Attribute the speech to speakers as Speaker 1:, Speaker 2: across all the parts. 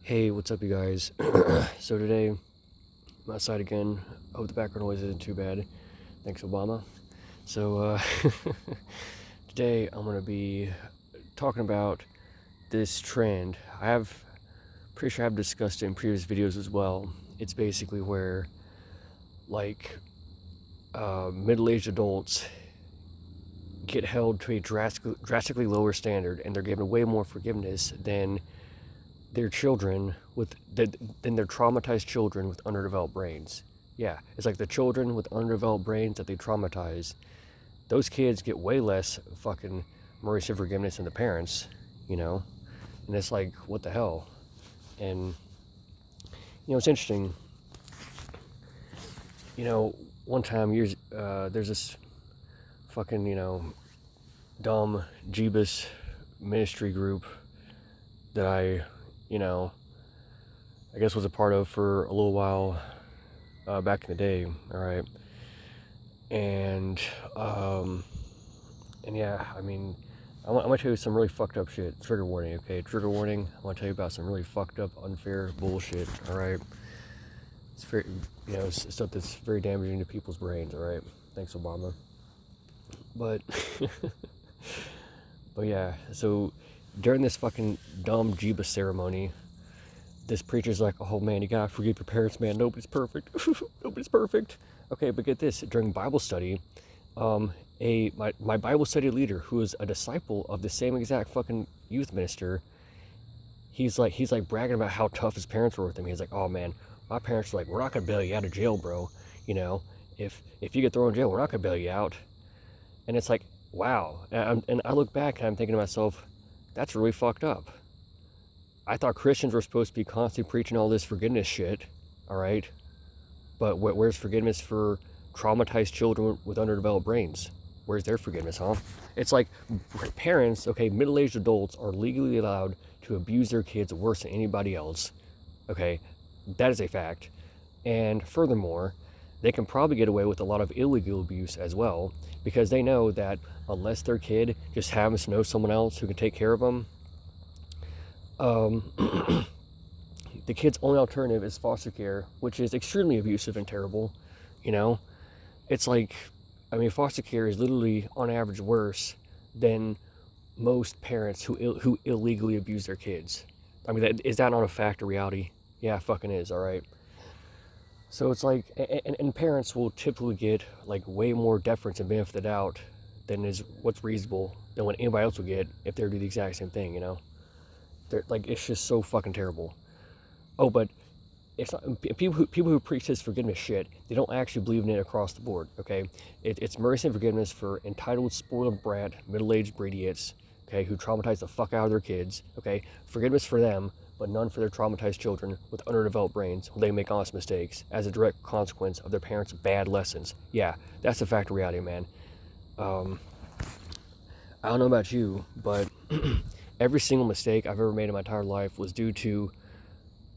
Speaker 1: Hey, what's up, you guys? So today, I'm outside again. I hope the background noise isn't too bad. Thanks, Obama. So, today I'm going to be talking about this trend. Pretty sure I've discussed it in previous videos as well. It's basically where, like, middle-aged adults get held to a drastically lower standard, and they're given way more forgiveness than their children than their traumatized children with underdeveloped brains. Yeah, it's like the children with underdeveloped brains that they traumatize. Those kids get way less fucking mercy and forgiveness than the parents, you know? And it's like, what the hell? And, it's interesting. One time, there's this fucking, dumb Jeebus ministry group that I guess was a part of for a little while back in the day, all right? And yeah, I mean, I'm gonna tell you some really fucked up shit. Trigger warning, okay? Trigger warning. I'm gonna tell you about some really fucked up, unfair bullshit, all right? It's very, it's stuff that's very damaging to people's brains, all right? Thanks, Obama. But, but yeah, so during this fucking dumb Jeebus ceremony, this preacher's like, oh man, you gotta forgive your parents, man. Nobody's perfect. Nobody's perfect. Okay, but get this. During Bible study, my Bible study leader, who is a disciple of the same exact fucking youth minister, he's like bragging about how tough his parents were with him. He's like, oh man, my parents are like, we're not gonna bail you out of jail, bro. If you get thrown in jail, we're not gonna bail you out. And it's like, wow. And I look back and I'm thinking to myself, that's really fucked up. I thought Christians were supposed to be constantly preaching all this forgiveness shit, all right? But where's forgiveness for traumatized children with underdeveloped brains? Where's their forgiveness, huh? It's like parents, okay, middle-aged adults are legally allowed to abuse their kids worse than anybody else, okay? That is a fact. And furthermore, they can probably get away with a lot of illegal abuse as well, because they know that unless their kid just happens to know someone else who can take care of them, the kid's only alternative is foster care, which is extremely abusive and terrible. It's like, I mean, foster care is literally on average worse than most parents who illegally abuse their kids. I mean, is that not a fact or reality? Yeah, it fucking is. All right. So it's like, and parents will typically get like way more deference and benefit of the doubt than is what's reasonable than what anybody else will get if they do the exact same thing. Like, it's just so fucking terrible. Oh, but it's not, people who preach this forgiveness shit, they don't actually believe in it across the board, okay? It's mercy and forgiveness for entitled, spoiled brat, middle-aged idiots, okay, who traumatize the fuck out of their kids, okay? Forgiveness for them, but none for their traumatized children with underdeveloped brains when they make honest mistakes as a direct consequence of their parents' bad lessons. Yeah, that's a fact of reality, man. I don't know about you, but every single mistake I've ever made in my entire life was due to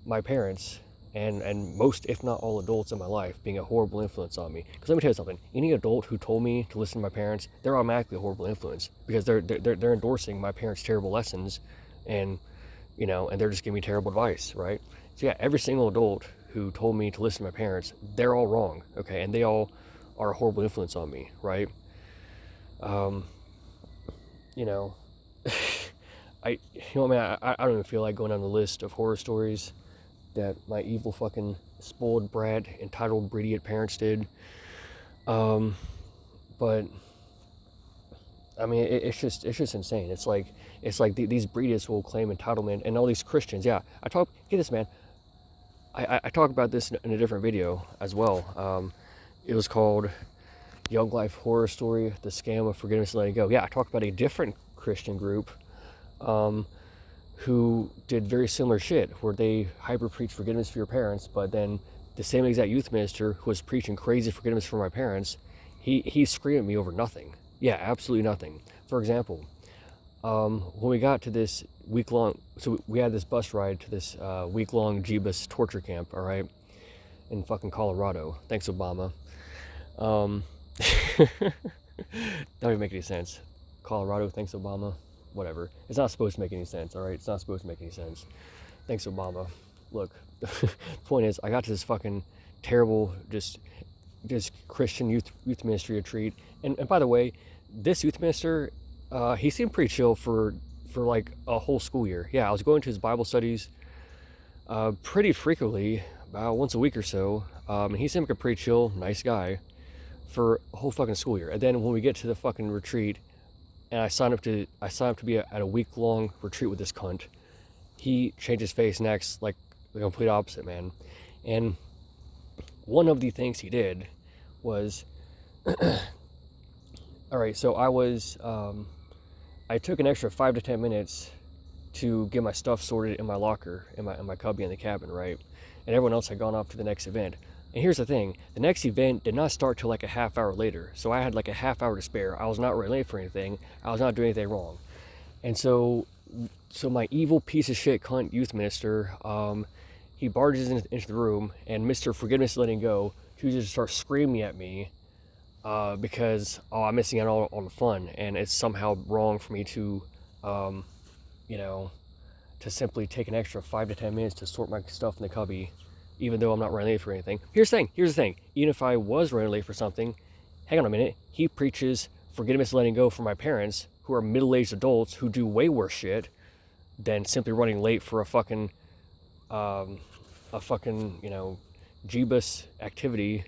Speaker 1: my parents and most, if not all, adults in my life being a horrible influence on me. Because let me tell you something, any adult who told me to listen to my parents, they're automatically a horrible influence, because they're endorsing my parents' terrible lessons, and and they're just giving me terrible advice, right? So yeah, every single adult who told me to listen to my parents, they're all wrong, okay? And they all are a horrible influence on me, right? Man, I don't even feel like going down the list of horror stories that my evil fucking spoiled brat, entitled idiot parents did. But I mean, it's just insane. It's like these breedists will claim entitlement, and all these Christians. Yeah, get this, man. I talk about this in a different video as well. It was called Young Life Horror Story: The Scam of Forgiveness and Letting Go. Yeah, I talk about a different Christian group who did very similar shit, where they hyper preach forgiveness for your parents, but then the same exact youth minister who was preaching crazy forgiveness for my parents, he screamed at me over nothing. Yeah, absolutely nothing. For example, when we got to this week-long, so we had this bus ride to this week-long Jeebus torture camp, all right, in fucking Colorado. Thanks, Obama. Don't even make any sense. Colorado, thanks, Obama. Whatever. It's not supposed to make any sense, all right? It's not supposed to make any sense. Thanks, Obama. Look, the point is, I got to this fucking terrible, just Christian youth ministry retreat, and by the way, this youth minister, he seemed pretty chill for like a whole school year. Yeah, I was going to his Bible studies pretty frequently, about once a week or so, and he seemed like a pretty chill, nice guy for a whole fucking school year. And then when we get to the fucking retreat, and I signed up to be at a week long retreat with this cunt, he changed his face next, like the complete opposite, man. And one of the things he did was, all right, so I took an extra 5 to 10 minutes to get my stuff sorted in my locker, in my cubby in the cabin, right? And everyone else had gone off to the next event. And here's the thing, the next event did not start till like a half hour later. So I had like a half hour to spare. I was not really late for anything. I was not doing anything wrong. And so my evil piece of shit cunt youth minister, he barges into the room, and Mr. Forgiveness Letting Go, he just starts screaming at me because I'm missing out on the fun, and it's somehow wrong for me to, to simply take an extra 5 to 10 minutes to sort my stuff in the cubby, even though I'm not running late for anything. Here's the thing. Even if I was running late for something, hang on a minute, he preaches forgiveness and letting go for my parents, who are middle-aged adults who do way worse shit than simply running late for a fucking, Jeebus activity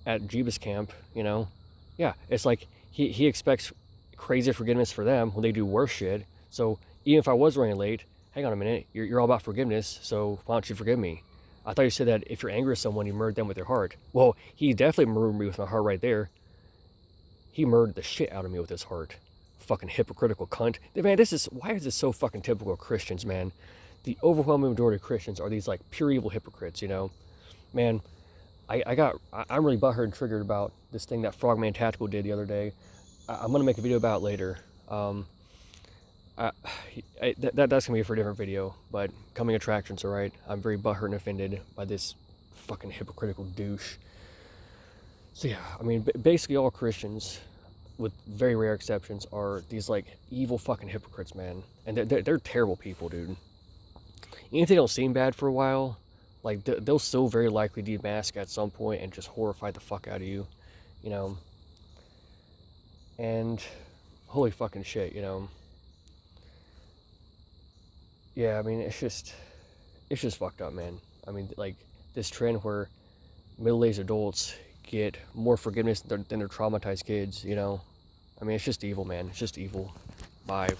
Speaker 1: at Jeebus camp, Yeah, it's like he expects crazy forgiveness for them when they do worse shit. So even if I was running late, hang on a minute, you're all about forgiveness, so why don't you forgive me? I thought you said that if you're angry with someone, you murdered them with your heart. Well, he definitely murdered me with my heart right there. He murdered the shit out of me with his heart. Fucking hypocritical cunt. Man, why is this so fucking typical of Christians, man? The overwhelming majority of Christians are these like pure evil hypocrites, Man, I'm really butthurt and triggered about this thing that Frogman Tactical did the other day. I'm gonna make a video about it later. That's gonna be for a different video, but coming attractions, alright? I'm very butthurt and offended by this fucking hypocritical douche. So yeah, I mean, basically all Christians, with very rare exceptions, are these like evil fucking hypocrites, man. And they're terrible people, dude. Even if they don't seem bad for a while, like they'll still very likely demask at some point and just horrify the fuck out of you, And holy fucking shit, Yeah, I mean, it's just fucked up, man. I mean, like this trend where middle-aged adults get more forgiveness than their traumatized kids, I mean, it's just evil, man. It's just evil. Bye.